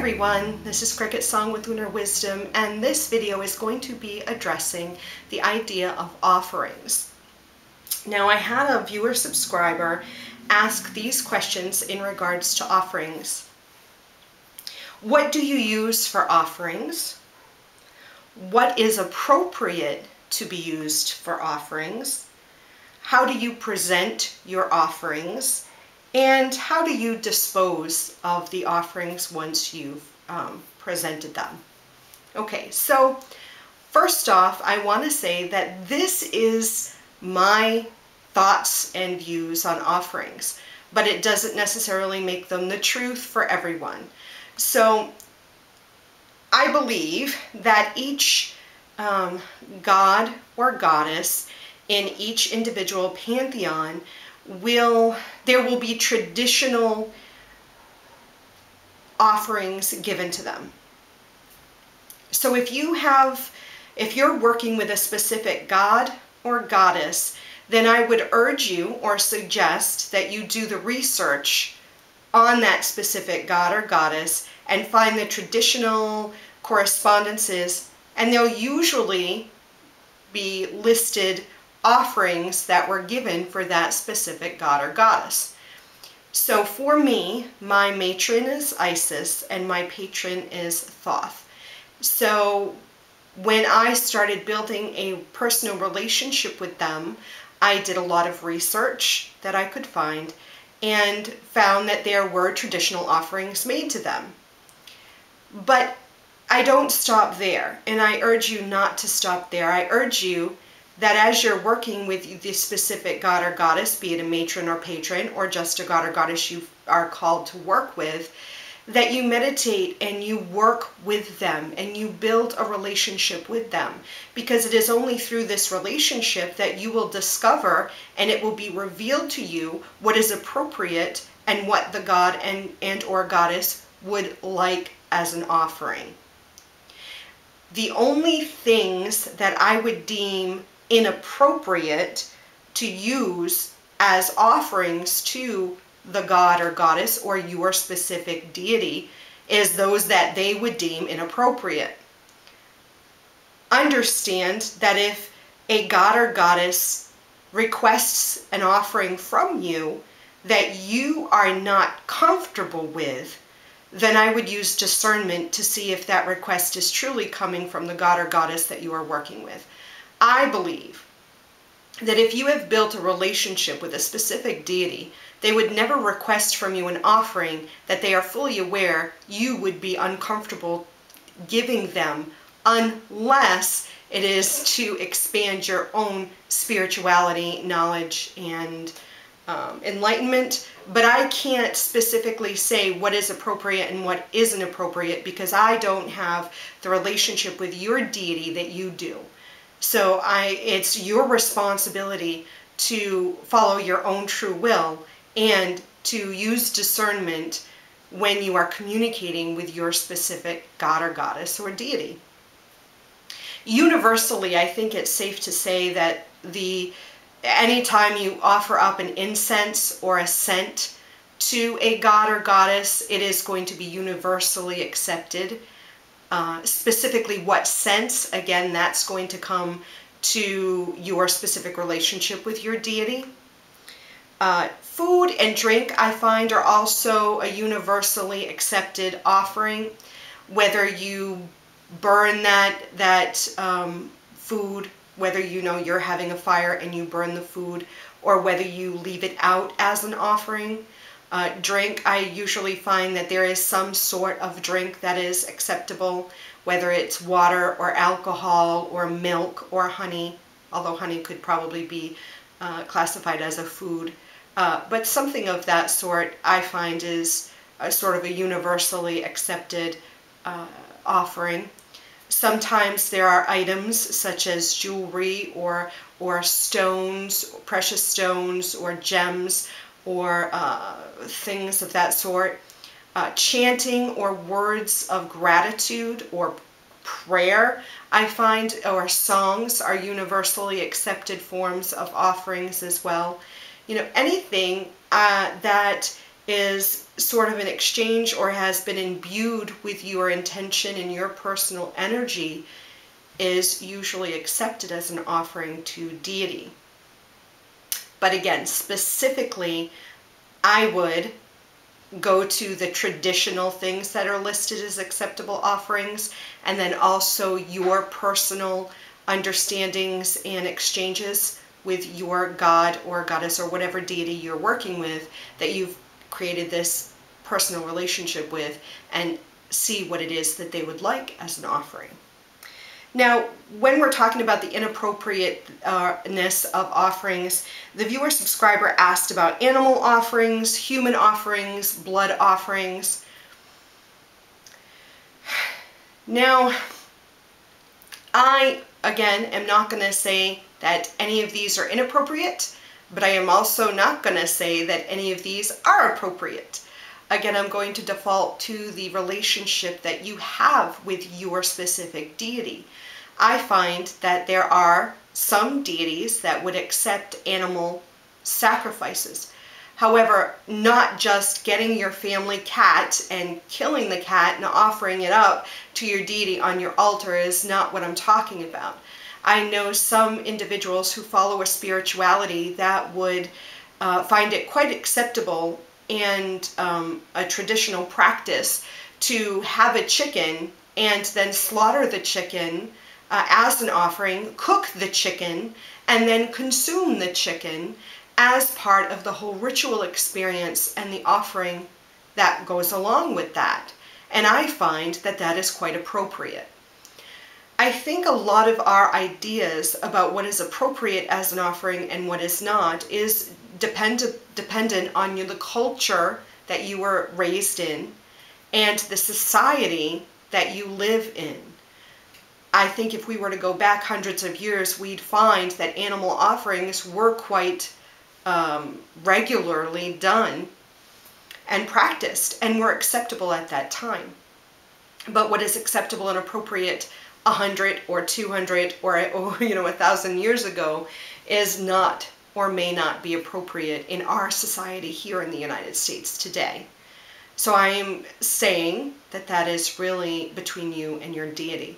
everyone, this is CricketSong with Lunar Wisdom, and this video is going to be addressing the idea of offerings. Now, I had a viewer subscriber ask these questions in regards to offerings. What do you use for offerings? What is appropriate to be used for offerings? How do you present your offerings? And how do you dispose of the offerings once you've presented them? Okay, so first off, I want to say that this is my thoughts and views on offerings, but it doesn't necessarily make them the truth for everyone. So I believe that each god or goddess in each individual pantheon there will be traditional offerings given to them. So if you're working with a specific god or goddess, then I would urge you or suggest that you do the research on that specific god or goddess and find the traditional correspondences, and they'll usually be listed offerings that were given for that specific god or goddess. So for me, my matron is Isis and my patron is Thoth. So when I started building a personal relationship with them, I did a lot of research that I could find and found that there were traditional offerings made to them. But I don't stop there, and I urge you not to stop there. I urge you that as you're working with the specific god or goddess, be it a matron or patron, or just a god or goddess you are called to work with, that you meditate and you work with them and you build a relationship with them. Because it is only through this relationship that you will discover and it will be revealed to you what is appropriate and what the god and or goddess would like as an offering. The only things that I would deem inappropriate to use as offerings to the god or goddess or your specific deity is those that they would deem inappropriate. Understand that if a god or goddess requests an offering from you that you are not comfortable with, then I would use discernment to see if that request is truly coming from the god or goddess that you are working with. I believe that if you have built a relationship with a specific deity, they would never request from you an offering that they are fully aware you would be uncomfortable giving them, unless it is to expand your own spirituality, knowledge, and enlightenment. But I can't specifically say what is appropriate and what isn't appropriate because I don't have the relationship with your deity that you do. So it's your responsibility to follow your own true will and to use discernment when you are communicating with your specific god or goddess or deity. Universally, I think it's safe to say that anytime you offer up an incense or a scent to a god or goddess, it is going to be universally accepted. Specifically what scents, again, that's going to come to your specific relationship with your deity. Food and drink, I find, are also a universally accepted offering. Whether you burn that food, whether you're having a fire and you burn the food, or whether you leave it out as an offering. Drink, I usually find that there is some sort of drink that is acceptable, whether it's water or alcohol or milk or honey, although honey could probably be classified as a food. But something of that sort I find is a sort of a universally accepted offering. Sometimes there are items such as jewelry or stones, precious stones or gems, or things of that sort. Chanting or words of gratitude or prayer, I find, or songs are universally accepted forms of offerings as well. Anything that is sort of an exchange or has been imbued with your intention and your personal energy is usually accepted as an offering to deity. But again, specifically, I would go to the traditional things that are listed as acceptable offerings, and then also your personal understandings and exchanges with your god or goddess or whatever deity you're working with that you've created this personal relationship with, and see what it is that they would like as an offering. Now, when we're talking about the inappropriateness of offerings, the viewer subscriber asked about animal offerings, human offerings, blood offerings. Now, I, again, am not going to say that any of these are inappropriate, but I am also not going to say that any of these are appropriate. Again, I'm going to default to the relationship that you have with your specific deity. I find that there are some deities that would accept animal sacrifices. However, not just getting your family cat and killing the cat and offering it up to your deity on your altar is not what I'm talking about. I know some individuals who follow a spirituality that would find it quite acceptable and a traditional practice to have a chicken and then slaughter the chicken as an offering, cook the chicken, and then consume the chicken as part of the whole ritual experience and the offering that goes along with that. And I find that that is quite appropriate. I think a lot of our ideas about what is appropriate as an offering and what is not is dependent on the culture that you were raised in and the society that you live in. I think if we were to go back hundreds of years, we'd find that animal offerings were quite regularly done and practiced and were acceptable at that time. But what is acceptable and appropriate 100 or 200 or 1,000 years ago is not or may not be appropriate in our society here in the United States today. So I am saying that that is really between you and your deity.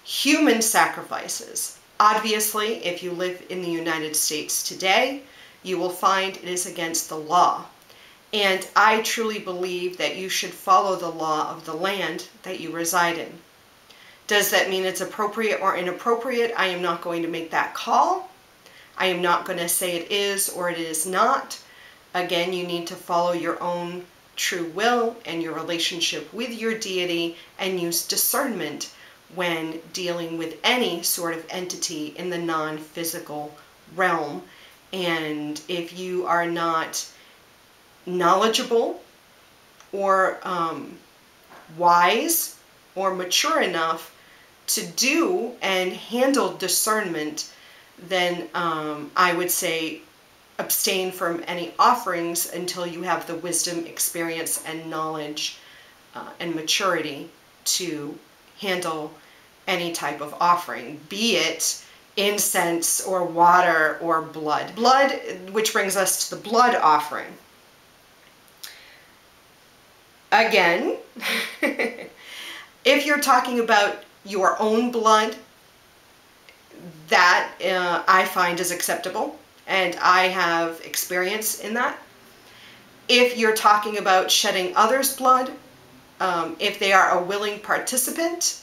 Human sacrifices. Obviously, if you live in the United States today, you will find it is against the law. And I truly believe that you should follow the law of the land that you reside in. Does that mean it's appropriate or inappropriate? I am not going to make that call. I am not going to say it is or it is not. Again, you need to follow your own true will and your relationship with your deity and use discernment when dealing with any sort of entity in the non-physical realm. And if you are not knowledgeable or wise or mature enough to do and handle discernment, then I would say abstain from any offerings until you have the wisdom, experience, and knowledge and maturity to handle any type of offering, be it incense or water or blood. Blood, which brings us to the blood offering. Again, if you're talking about your own blood, that I find is acceptable, and I have experience in that. If you're talking about shedding others' blood, if they are a willing participant,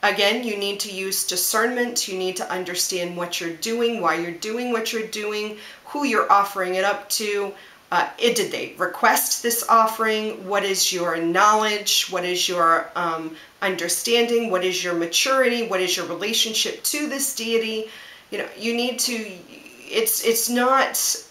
again, you need to use discernment. You need to understand what you're doing, why you're doing what you're doing, who you're offering it up to. Did they request this offering? What is your knowledge? What is your understanding? What is your maturity? What is your relationship to this deity? You need to, it's not,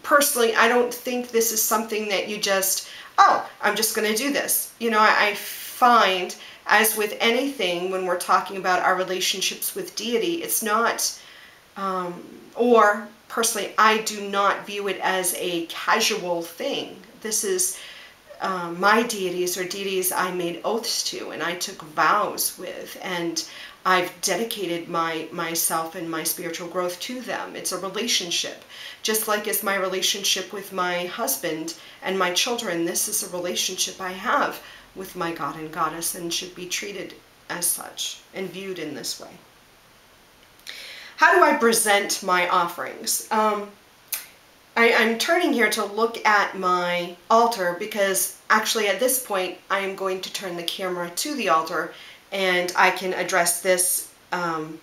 personally, I don't think this is something that you just, oh, I'm just going to do this. I find, as with anything, when we're talking about our relationships with deity, it's not, or personally, I do not view it as a casual thing. This is my deities or deities I made oaths to and I took vows with, and I've dedicated myself and my spiritual growth to them. It's a relationship. Just like it's my relationship with my husband and my children, this is a relationship I have with my God and Goddess and should be treated as such and viewed in this way. How do I present my offerings? I'm turning here to look at my altar because actually at this point I am going to turn the camera to the altar and I can address this and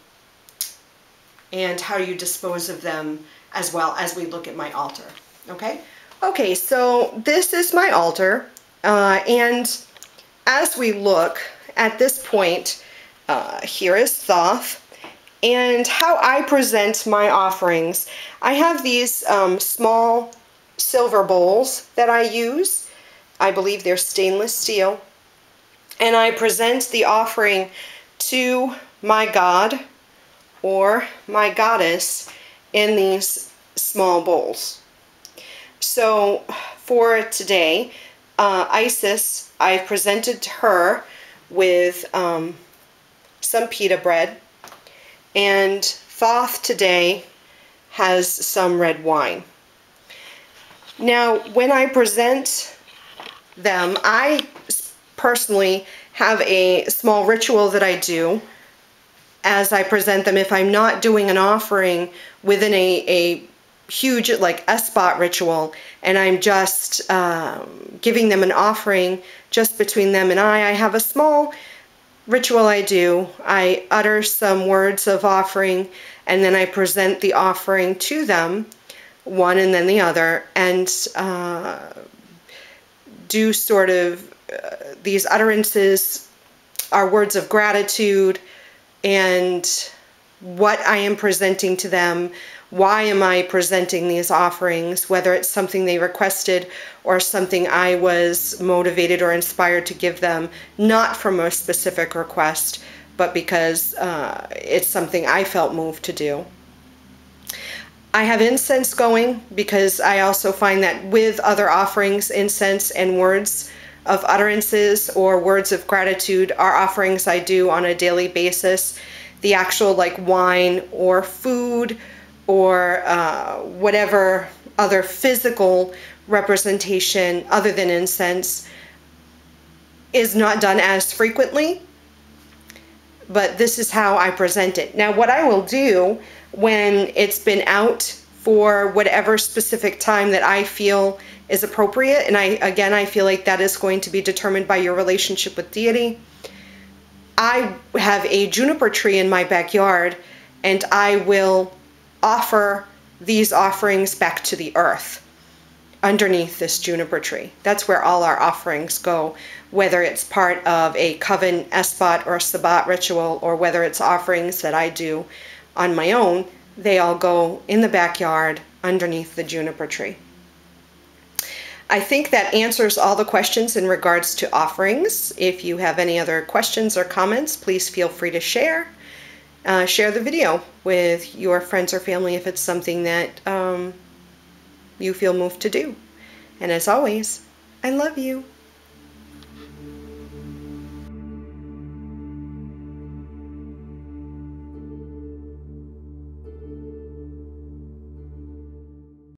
how you dispose of them as well as we look at my altar. Okay? Okay, so this is my altar, and as we look at this point, here is Thoth, and how I present my offerings. I have these small silver bowls that I use. I believe they're stainless steel. And I present the offering to my God or my goddess in these small bowls. So for today, Isis, I presented to her with some pita bread, and Thoth today has some red wine. Now, when I present them, I personally have a small ritual that I do as I present them. If I'm not doing an offering within a huge like spot ritual and I'm just giving them an offering just between them and I have a small ritual I do. I utter some words of offering and then I present the offering to them, one and then the other, and do sort of these utterances are words of gratitude and what I am presenting to them. Why am I presenting these offerings, whether it's something they requested or something I was motivated or inspired to give them, not from a specific request, but because it's something I felt moved to do. I have incense going because I also find that with other offerings, incense and words of utterances or words of gratitude are offerings I do on a daily basis. The actual like wine or food or whatever other physical representation other than incense is not done as frequently, but this is how I present it. Now, what I will do when it's been out for whatever specific time that I feel is appropriate, and I feel like that is going to be determined by your relationship with deity. I have a juniper tree in my backyard, and I will offer these offerings back to the earth underneath this juniper tree. That's where all our offerings go, whether it's part of a coven, esbat, or sabbat ritual, or whether it's offerings that I do on my own. They all go in the backyard underneath the juniper tree. I think that answers all the questions in regards to offerings. If you have any other questions or comments, please feel free to share. Share the video with your friends or family if it's something that you feel moved to do. And as always, I love you.